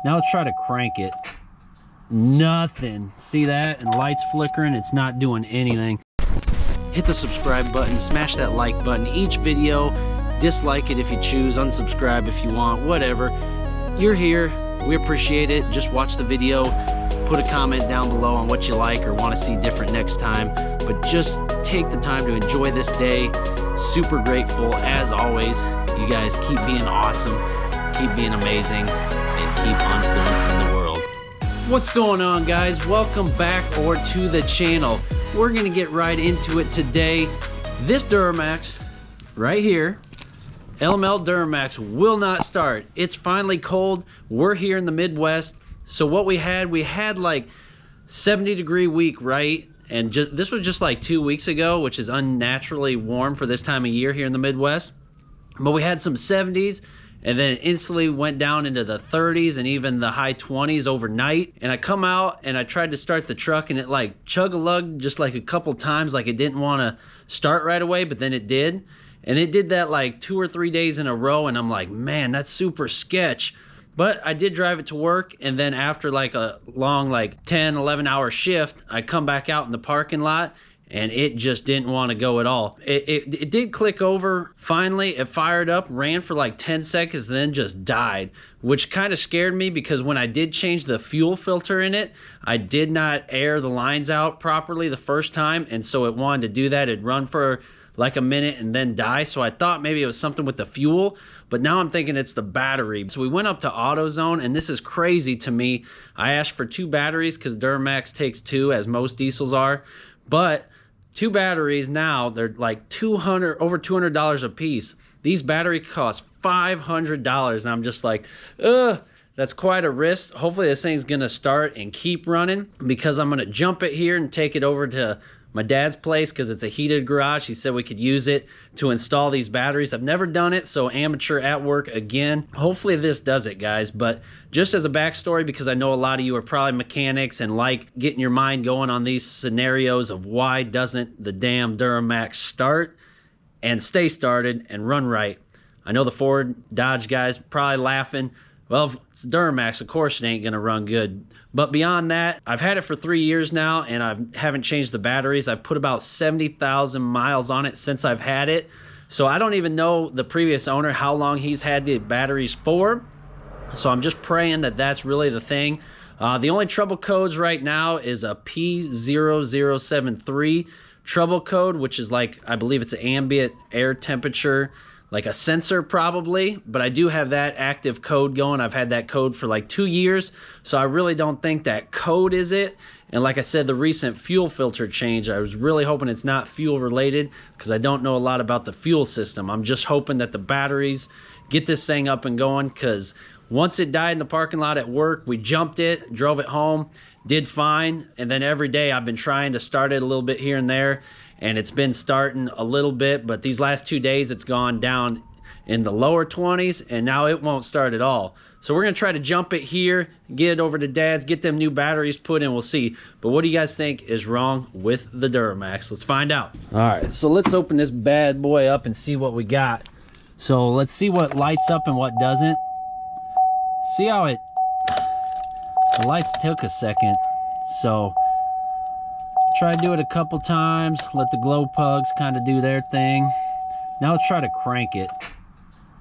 Now let's try to crank it. Nothing. See that? And lights flickering. It's not doing anything. Hit the subscribe button. Smash that like button. Each video, dislike it if you choose. Unsubscribe if you want. Whatever. You're here. We appreciate it. Just watch the video. Put a comment down below on what you like or want to see different next time. But just take the time to enjoy this day. Super grateful as always. You guys keep being awesome. Keep being amazing. And keep influencing the world. What's going on, guys? Welcome back to the channel. We're gonna get right into it today. This Duramax right here, LML Duramax, will not start. It's finally cold. We're here in the Midwest. So what we had like 70-degree week, right? And this was just like 2 weeks ago, which is unnaturally warm for this time of year here in the Midwest. But we had some 70s, and then it instantly went down into the 30s and even the high 20s overnight. And I come out and I tried to start the truck, and it like chug-a-lugged just like a couple times, like it didn't want to start right away, but then it did. And it did that like 2 or 3 days in a row, and I'm like, man, that's super sketch. But I did drive it to work, and then after like a long like 10, 11-hour shift, I come back out in the parking lot, and it just didn't want to go at all. It did click over. Finally, it fired up, ran for like 10 seconds, then just died, which kind of scared me because when I did change the fuel filter in it, I did not air the lines out properly the first time, and so it wanted to do that. It'd run for like a minute and then die. So I thought maybe it was something with the fuel, but now I'm thinking it's the battery. So we went up to AutoZone, and this is crazy to me. I asked for 2 batteries because Duramax takes 2, as most diesels are, but 2 batteries now, they're like over $200 a piece. These batteries cost $500, and I'm just like, ugh, that's quite a risk. Hopefully this thing's gonna start and keep running, because I'm gonna jump it here and take it over to my dad's place because it's a heated garage. He said we could use it to install these batteries. I've never done it, so amateur at work again. Hopefully this does it, guys. But just as a backstory, because I know a lot of you are probably mechanics and like getting your mind going on these scenarios of why doesn't the damn Duramax start and stay started and run right. I know the Ford, Dodge guys probably laughing. Well, it's Duramax, of course it ain't gonna run good. But beyond that, I've had it for 3 years now, and I haven't changed the batteries. I've put about 70,000 miles on it since I've had it. So I don't even know the previous owner how long he's had the batteries for. So I'm just praying that that's really the thing. The only trouble codes right now is a P0073 trouble code, which is like, I believe it's an ambient air temperature, like a sensor probably, but I do have that active code going. I've had that code for like 2 years, so I really don't think that code is it. And like I said, the recent fuel filter change, I was really hoping it's not fuel related because I don't know a lot about the fuel system. I'm just hoping that the batteries get this thing up and going, because once it died in the parking lot at work, we jumped it, drove it home, did fine, and then every day I've been trying to start it a little bit here and there, and it's been starting a little bit, but these last 2 days it's gone down in the lower 20s, and now it won't start at all. So we're gonna try to jump it here, get it over to Dad's, get them new batteries put in, we'll see. But what do you guys think is wrong with the Duramax? Let's find out. All right, so let's open this bad boy up and see what we got. So let's see what lights up and what doesn't. See how the lights took a second. So try to do it a couple times, let the glow plugs kind of do their thing. Now let's try to crank it.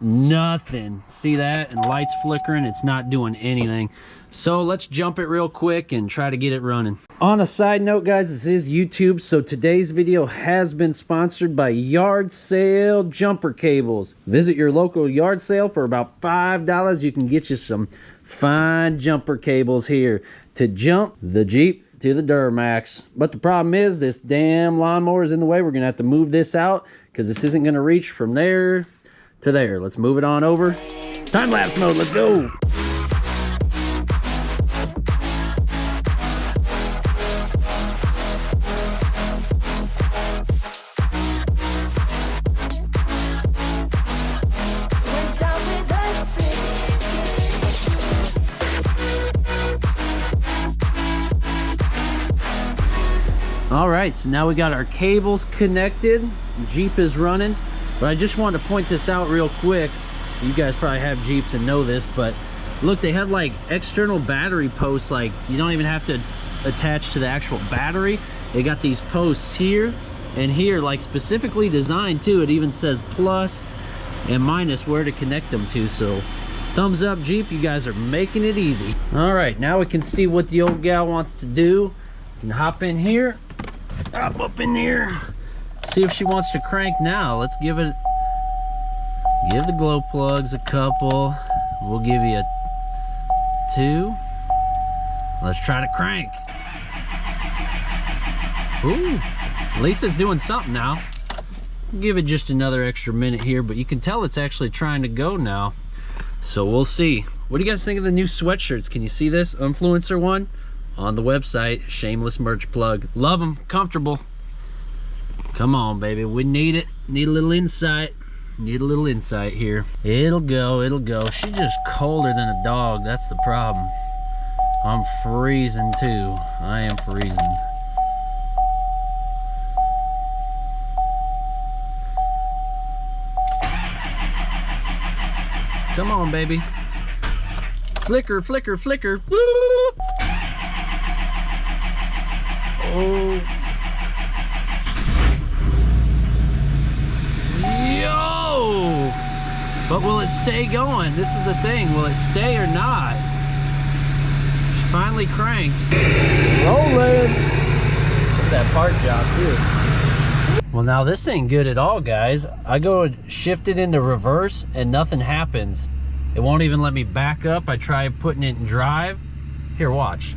Nothing. See that? And lights flickering. It's not doing anything. So let's jump it real quick and try to get it running. On a side note, guys, this is YouTube, so today's video has been sponsored by Yard Sale Jumper Cables. Visit your local yard sale for about $5. You can get you some fine jumper cables here to jump the Jeep to the Duramax. But the problem is this damn lawnmower is in the way. We're gonna have to move this out because this isn't gonna reach from there to there. Let's move it on over. Time-lapse mode, let's go. All right, so now we got our cables connected. Jeep is running, but I just wanted to point this out real quick. You guys probably have Jeeps and know this, but Look, they have like external battery posts, like you don't even have to attach to the actual battery. They got these posts here and here, like specifically designed too. It even says plus and minus where to connect them to. So thumbs up, Jeep, you guys are making it easy. All right, now we can see what the old gal wants to do. You can hop in here, hop up in there, see if she wants to crank now. Let's give the glow plugs a couple. We'll give you a 2. Let's try to crank. Ooh, at least it's doing something now. Give it just another extra minute here, but you can tell it's actually trying to go now. So we'll see. What do you guys think of the new sweatshirts? Can you see this Unfluencer one on the website? Shameless merch plug. Love them, comfortable. Come on, baby, we need it. Need a little insight. Need a little insight here. It'll go, it'll go. She's just colder than a dog. That's the problem. I'm freezing too. I am freezing. Come on, baby. Flicker, flicker, flicker. Oh. Yo! But will it stay going? This is the thing. Will it stay or not? She finally cranked. Rolling. That part job too. Well, now this ain't good at all, guys. I go shift it into reverse and nothing happens. It won't even let me back up. I try putting it in drive. Here, watch.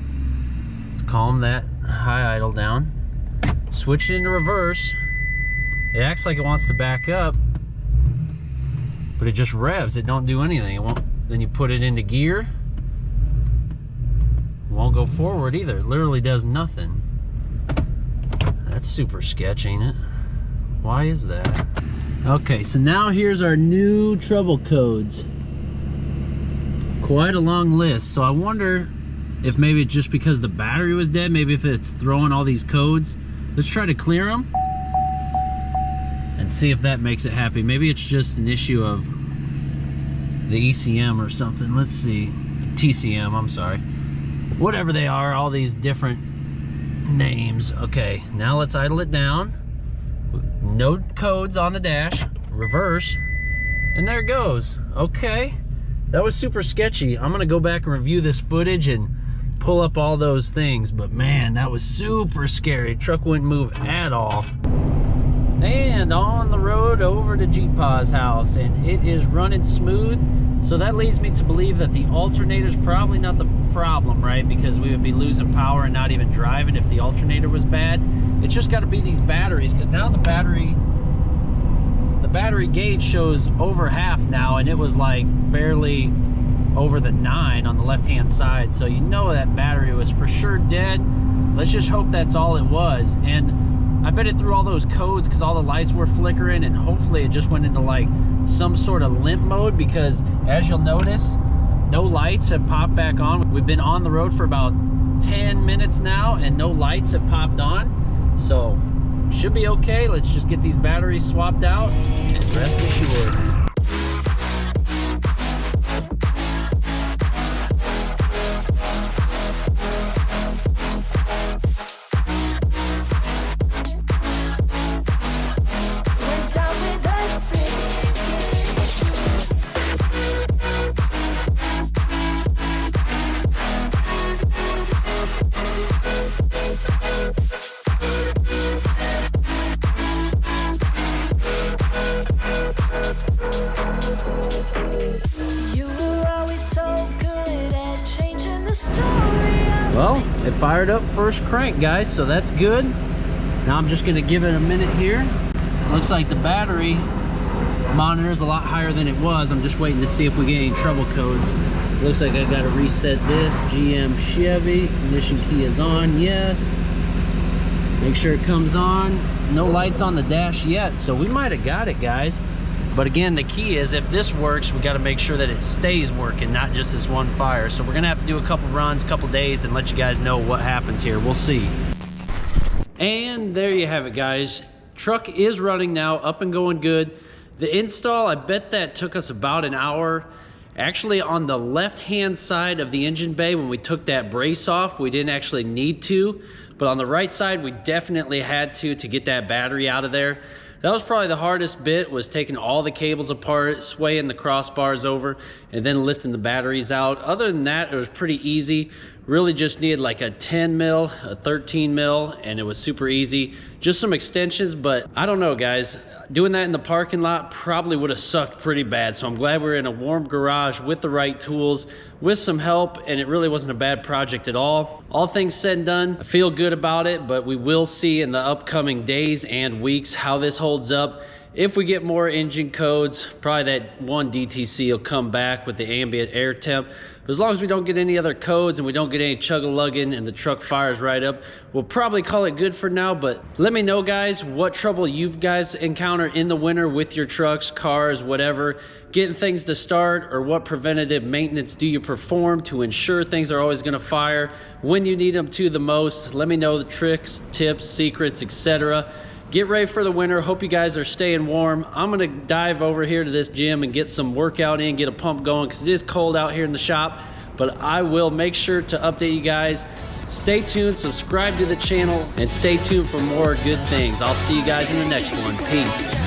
Let's calm that high idle down. Switch it into reverse. It acts like it wants to back up, but it just revs. It don't do anything. It won't. Then you put it into gear. It won't go forward either. It literally does nothing. That's super sketch, ain't it? Why is that? Okay, so now here's our new trouble codes. Quite a long list. So I wonder if maybe it's just because the battery was dead, maybe if it's throwing all these codes. Let's try to clear them and see if that makes it happy. Maybe it's just an issue of the ECM or something. Let's see. TCM, I'm sorry. Whatever they are, all these different names. Okay, now let's idle it down. No codes on the dash. Reverse. And there it goes. Okay. That was super sketchy. I'm gonna go back and review this footage and pull up all those things. But man, that was super scary. Truck wouldn't move at all. And on the road over to Jeep Pa's house, and it is running smooth. So that leads me to believe that the alternator's probably not the problem, right? Because we would be losing power and not even driving if the alternator was bad. It's just got to be these batteries, because now the battery gauge shows over half now, and it was like barely over the 9 on the left hand side. So you know that battery was for sure dead. Let's just hope that's all it was. And I bet it threw all those codes because all the lights were flickering, and hopefully it just went into like some sort of limp mode, because as you'll notice, no lights have popped back on. We've been on the road for about 10 minutes now and no lights have popped on. So should be okay. Let's just get these batteries swapped out and rest assured. Well, it fired up first crank, guys, so that's good. Now I'm just gonna give it a minute here. Looks like the battery monitor is a lot higher than it was. I'm just waiting to see if we get any trouble codes. Looks like I gotta reset this. GM Chevy, ignition key is on, yes. Make sure it comes on. No lights on the dash yet, so we might have got it, guys. But again, the key is if this works, we got to make sure that it stays working, not just this one fire. So we're gonna have to do a couple runs, couple days, and let you guys know what happens here. We'll see. And there you have it, guys. Truck is running now, up and going good. The install, I bet that took us about an hour. Actually, on the left-hand side of the engine bay, when we took that brace off, we didn't actually need to, but on the right side, we definitely had to get that battery out of there. That was probably the hardest bit, was taking all the cables apart, swaying the crossbars over, and then lifting the batteries out. Other than that, it was pretty easy. Really just needed like a 10 mil, a 13 mil, and it was super easy. Just some extensions, but I don't know, guys. Doing that in the parking lot probably would have sucked pretty bad. So I'm glad we're in a warm garage with the right tools, with some help, and it really wasn't a bad project at all. All things said and done, I feel good about it, but we will see in the upcoming days and weeks how this holds up. If we get more engine codes, probably that one DTC will come back with the ambient air temp. But as long as we don't get any other codes and we don't get any chug-a-lugging and the truck fires right up, we'll probably call it good for now. But let me know, guys, what trouble you guys encounter in the winter with your trucks, cars, whatever, getting things to start, or what preventative maintenance do you perform to ensure things are always gonna fire when you need them to the most. Let me know the tricks, tips, secrets, etc. Get ready for the winter. Hope you guys are staying warm. I'm gonna dive over here to this gym and get some workout in, get a pump going, because it is cold out here in the shop. But I will make sure to update you guys. Stay tuned, subscribe to the channel, and stay tuned for more good things. I'll see you guys in the next one. Peace.